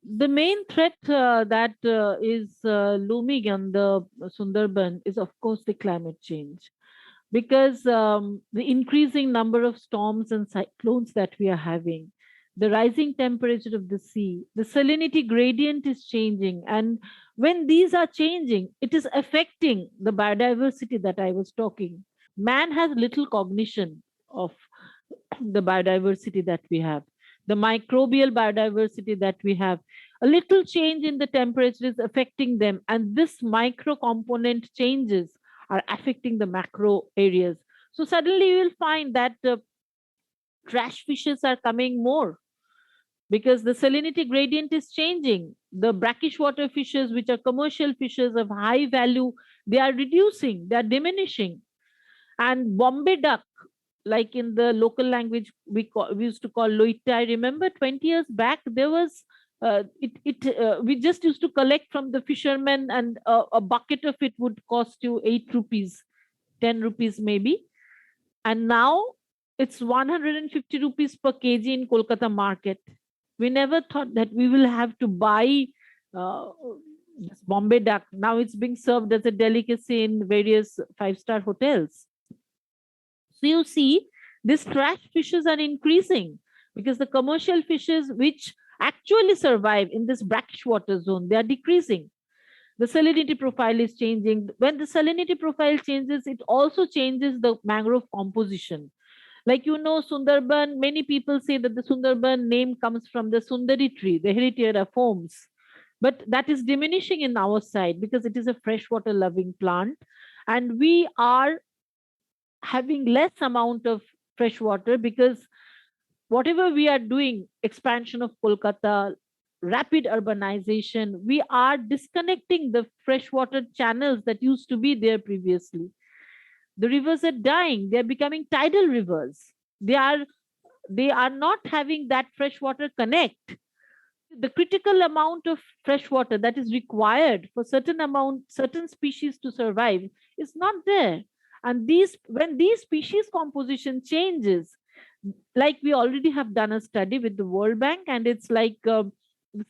The main threat that is looming on the Sundarban is, of course, the climate change, because the increasing number of storms and cyclones that we are having, the rising temperature of the sea, the salinity gradient is changing. And when these are changing, it is affecting the biodiversity that I was talking. Man has little cognition of the biodiversity that we have, the microbial biodiversity that we have. A little change in the temperature is affecting them, and this micro component changes are affecting the macro areas. So suddenly you will find that trash fishes are coming more because the salinity gradient is changing. The brackish water fishes, which are commercial fishes of high value, they are reducing, they are diminishing. And Bombay duck, like in the local language we used to call loita. I remember 20 years back there was we just used to collect from the fishermen, and a bucket of it would cost you 8 rupees, 10 rupees maybe. And now it's 150 rupees per kg in Kolkata market. We never thought that we will have to buy uh, this Bombay duck. Now it's being served as a delicacy in various five-star hotels. So you see, these trash fishes are increasing because the commercial fishes which actually survive in this brackish water zone, they are decreasing. The salinity profile is changing. When the salinity profile changes, it also changes the mangrove composition. Like Sundarban, many people say that the Sundarban name comes from the Sundari tree, the Heritiera forms. But that is diminishing in our side because it is a freshwater loving plant. And we are having less amount of fresh water because whatever we are doing, expansion of Kolkata, rapid urbanization, we are disconnecting the freshwater channels that used to be there previously. The rivers are dying, they are becoming tidal rivers. They are not having that freshwater connect. The critical amount of fresh water that is required for certain species to survive is not there. And these when these species composition changes, like we already have done a study with the World Bank, and it's like the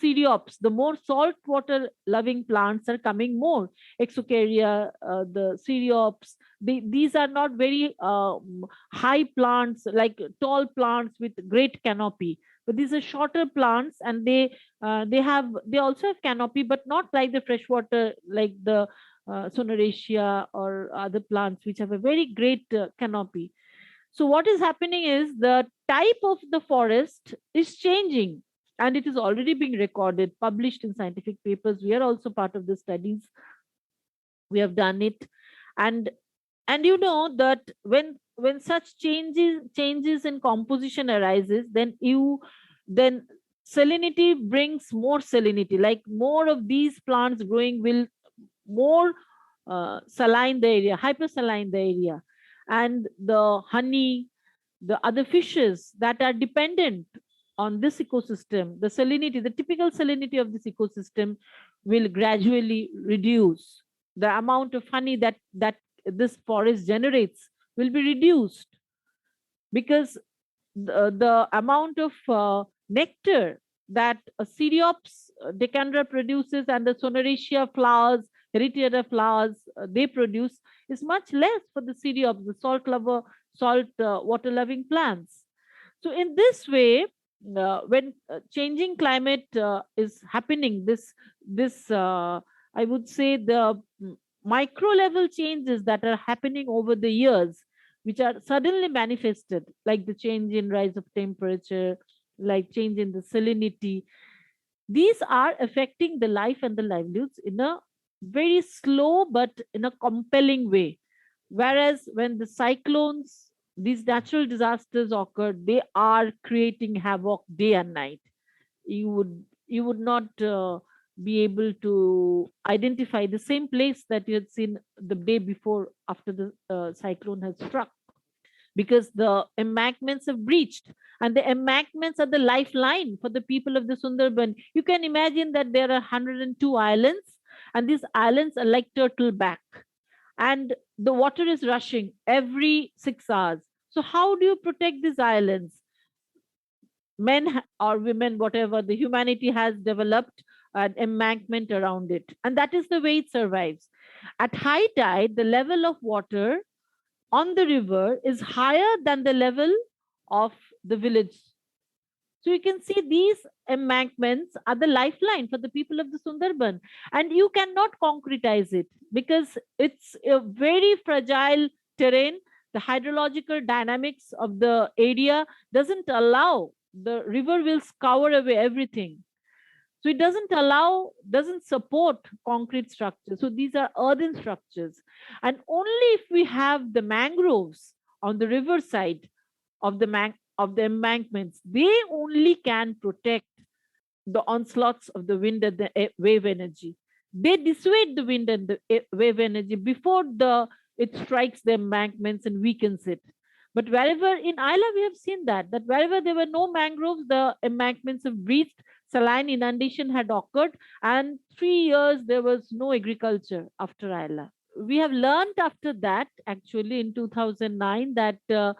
cereops, the more salt water loving plants are coming more. Exocaria, the cereops, these are not very high plants, like tall plants with great canopy, but these are shorter plants, and they also have canopy, but not like the freshwater, like the Soneraceae or other plants which have a very great canopy. So what is happening is the type of the forest is changing, and it is already being recorded, published in scientific papers. We are also part of the studies. We have done it. And you know that when such changes in composition arises, then salinity brings more salinity, like more of these plants growing will more saline the area, hypersaline the area. And the honey, the other fishes that are dependent on this ecosystem, the salinity, the typical salinity of this ecosystem will gradually reduce. The amount of honey that this forest generates will be reduced because the amount of nectar that a Cereops decandra produces and the Soneraceae flowers, Heritiera flowers, they produce is much less for the Cereops, the salt water loving plants. So in this way, when changing climate is happening, this I would say the micro level changes that are happening over the years, which are suddenly manifested, like the change in rise of temperature, like change in the salinity. These are affecting the life and the livelihoods in a very slow but in a compelling way. Whereas when the cyclones, these natural disasters occur, they are creating havoc day and night. You would not be able to identify the same place that you had seen the day before after the cyclone has struck, because the embankments have breached, and the embankments are the lifeline for the people of the Sundarban. You can imagine that there are 102 islands, and these islands are like turtle back, and the water is rushing every 6 hours. So how do you protect these islands? or women, whatever, the humanity has developed an embankment around it. And that is the way it survives. At high tide, the level of water on the river is higher than the level of the village. So you can see these embankments are the lifeline for the people of the Sundarban. And you cannot concretize it because it's a very fragile terrain. The hydrological dynamics of the area doesn't allow, the river will scour away everything. So it doesn't support concrete structures. So these are earthen structures. And only if we have the mangroves on the riverside of the embankments, they only can protect the onslaughts of the wind and the wave energy. They dissuade the wind and the wave energy before the it strikes the embankments and weakens it. But wherever in Isla we have seen that wherever there were no mangroves, the embankments have breached, saline inundation had occurred, and 3 years there was no agriculture after Isla. We have learned after that, actually in 2009, that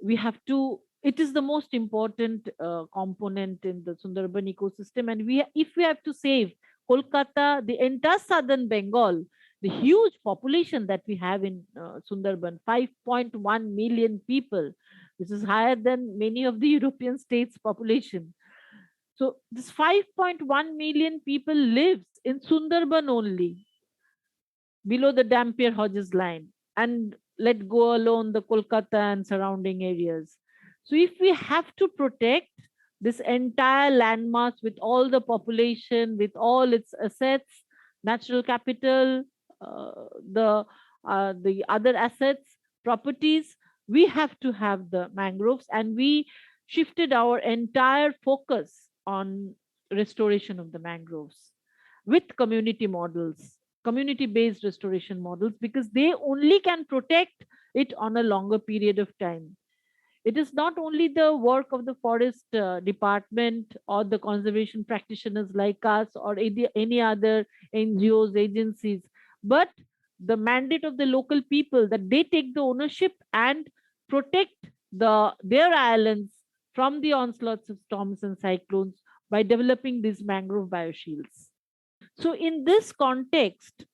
we have to, it is the most important component in the Sundarban ecosystem. And if we have to save Kolkata, the entire southern Bengal, the huge population that we have in Sundarban, 5.1 million people, which is higher than many of the European states population. So this 5.1 million people lives in Sundarban only, below the Dampier Hodges line, and let go alone the Kolkata and surrounding areas. So, if we have to protect this entire landmass with all the population, with all its assets, natural capital, the the other assets, properties, we have to have the mangroves, and we shifted our entire focus on restoration of the mangroves with community based restoration models, because they only can protect it on a longer period of time. It is not only the work of the forest department or the conservation practitioners like us or any other NGOs, agencies, but the mandate of the local people, that they take the ownership and protect their islands from the onslaughts of storms and cyclones by developing these mangrove bioshields. So, in this context,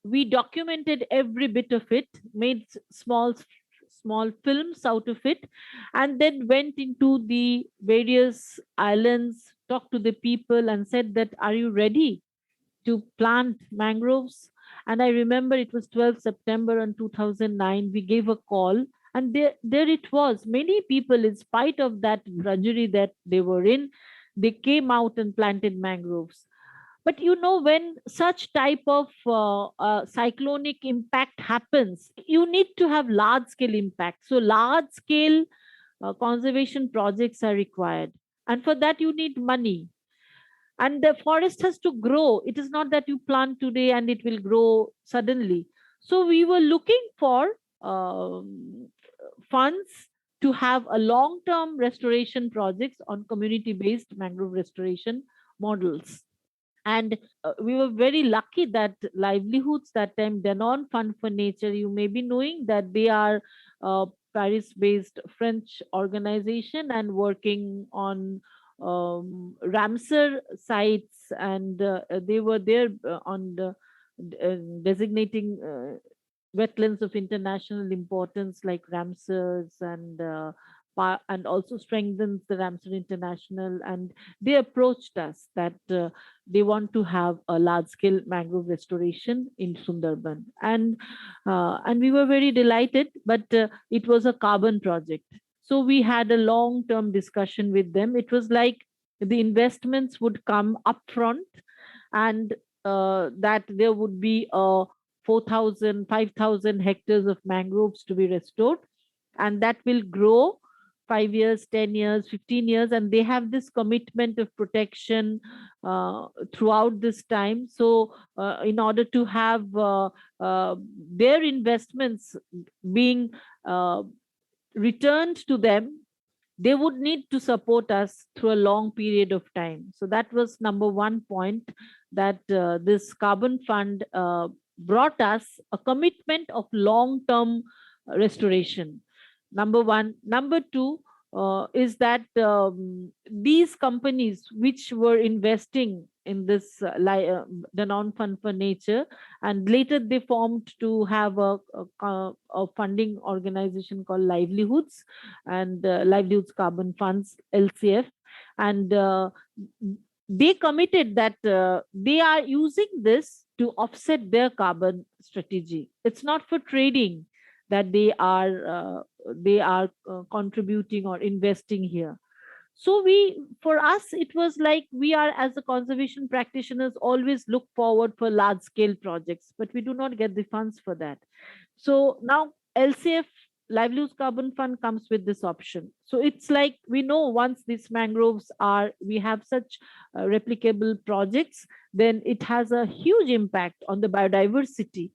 we documented every bit of it, made small films out of it, and then went into the various islands, talked to the people, and said that, "Are you ready to plant mangroves?" And I remember it was 12th September in 2009. We gave a call, and there it was. Many people, in spite of that drudgery that they were in, they came out and planted mangroves. But when such type of cyclonic impact happens, you need to have large scale impact. So large scale conservation projects are required, and for that you need money. And the forest has to grow. It is not that you plant today and it will grow suddenly. So we were looking for funds to have a long term restoration projects on community based mangrove restoration models. And we were very lucky that livelihoods that time, Danone Fund for Nature, you may be knowing that they are a Paris based French organization and working on Ramsar sites, and they were there on the designating wetlands of international importance like Ramsars, and also strengthens the Ramsar International. And they approached us that they want to have a large scale mangrove restoration in Sundarban, and we were very delighted. But it was a carbon project, so we had a long term discussion with them. It was like the investments would come upfront, and that there would be a 4,000, 5,000 hectares of mangroves to be restored, and that will grow 5 years, 10 years, 15 years, and they have this commitment of protection throughout this time. So, in order to have their investments being returned to them, they would need to support us through a long period of time. So that was number one point, that this carbon fund brought us a commitment of long term restoration. Number one. Number two, is that these companies which were investing in this the non-fund for nature, and later they formed to have a funding organization called livelihoods, and livelihoods carbon funds, LCF. And they committed that they are using this to offset their carbon strategy. It's not for trading that they are contributing or investing here. So we, for us, it was like we are, as the conservation practitioners, always look forward for large scale projects, but we do not get the funds for that. So now LCF, livelihoods carbon fund, comes with this option. So it's like, we know once these mangroves are, we have such replicable projects, then it has a huge impact on the biodiversity,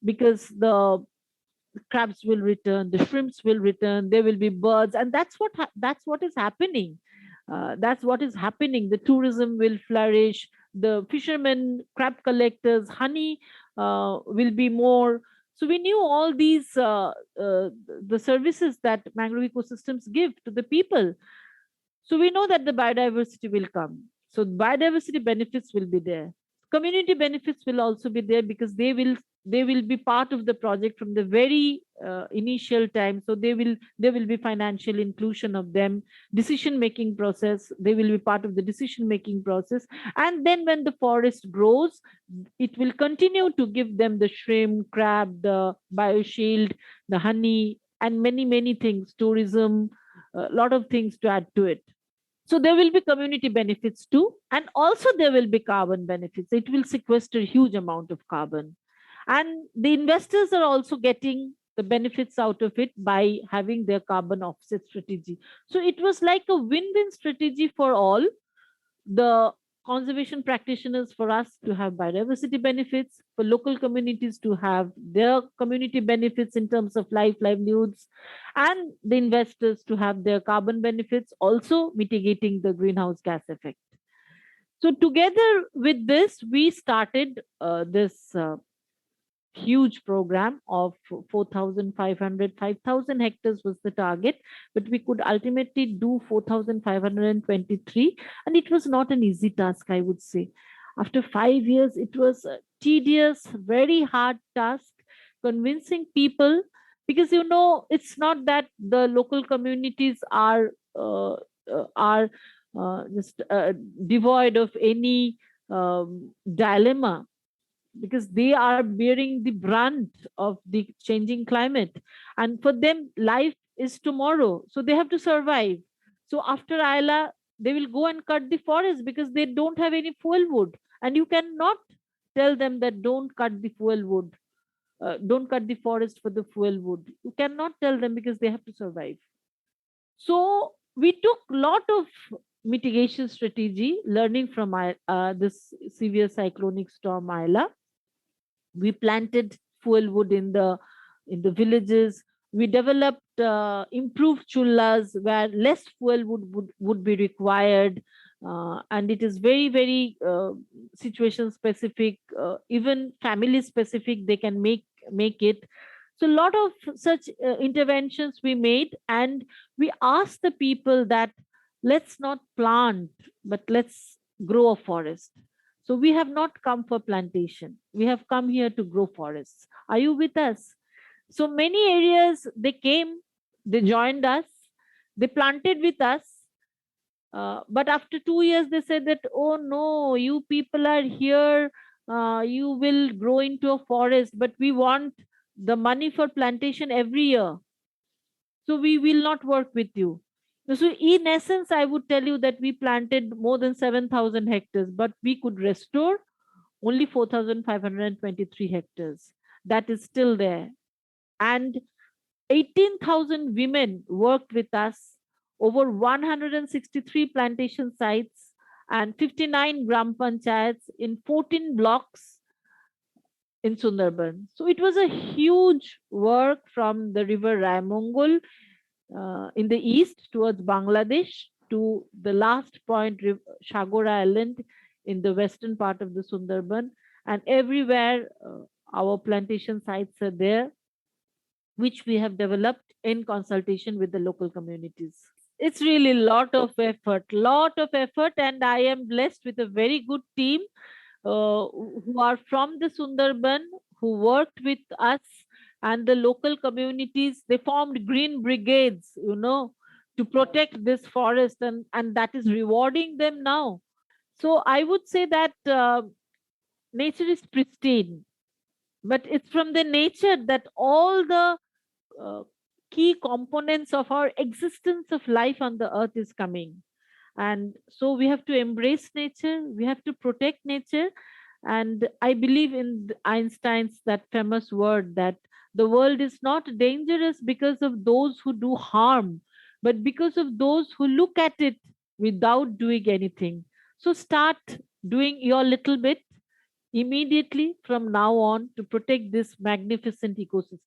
because the crabs will return, the shrimps will return, there will be birds, and that's what is happening. That's what is happening. The tourism will flourish, the fishermen, crab collectors, honey will be more. So we knew all these the services that mangrove ecosystems give to the people. So we know that the biodiversity will come. So biodiversity benefits will be there. Community benefits will also be there, because they will be part of the project from the very initial time. So there will be financial inclusion of them, decision making process. They will be part of the decision making process, and then when the forest grows, it will continue to give them the shrimp, crab, the bioshield, the honey, and many many things, tourism, a lot of things to add to it. So there will be community benefits too, and also there will be carbon benefits. It will sequester a huge amount of carbon, and the investors are also getting the benefits out of it by having their carbon offset strategy. So it was like a win-win strategy for all the conservation practitioners, for us to have biodiversity benefits, for local communities to have their community benefits in terms of livelihoods, and the investors to have their carbon benefits, also mitigating the greenhouse gas effect. So together with this, we started this huge program of 4,500, 5,000 hectares was the target, but we could ultimately do 4,523. And it was not an easy task, I would say. After 5 years, it was a tedious, very hard task, convincing people, because it's not that the local communities are just devoid of any dilemma, because they are bearing the brunt of the changing climate, and for them life is tomorrow, so they have to survive. So after Ayla, they will go and cut the forest because they don't have any fuel wood, and you cannot tell them that don't cut the fuel wood, don't cut the forest for the fuel wood. You cannot tell them, because they have to survive. So we took lot of mitigation strategy, learning from this severe cyclonic storm Ayla. We planted fuel wood in the villages. We developed improved chullas where less fuel would be required, and it is very very situation specific, even family specific, they can make it. So a lot of such interventions we made, and we asked the people that let's not plant, but let's grow a forest. So we have not come for plantation. We have come here to grow forests. Are you with us? So many areas they came, they joined us, they planted with us. But after 2 years, they said that, oh no, you people are here, you will grow into a forest, but we want the money for plantation every year. So we will not work with you. So, in essence, I would tell you that we planted more than 7,000 hectares, but we could restore only 4,523 hectares. That is still there. And 18,000 women worked with us, over 163 plantation sites, and 59 gram panchayats in 14 blocks in Sundarban. So it was a huge work from the river Raimongol in the east towards Bangladesh to the last point, Shagor Island, in the western part of the Sundarban. And everywhere our plantation sites are there, which we have developed in consultation with the local communities. It's really lot of effort, and I am blessed with a very good team who are from the Sundarban, who worked with us and the local communities. They formed green brigades, to protect this forest, and that is rewarding them now. So I would say that nature is pristine, but it's from the nature that all the uh, key components of our existence of life on the earth is coming. And so we have to embrace nature, we have to protect nature. And I believe in Einstein's that famous word that the world is not dangerous because of those who do harm, but because of those who look at it without doing anything. So start doing your little bit immediately from now on to protect this magnificent ecosystem.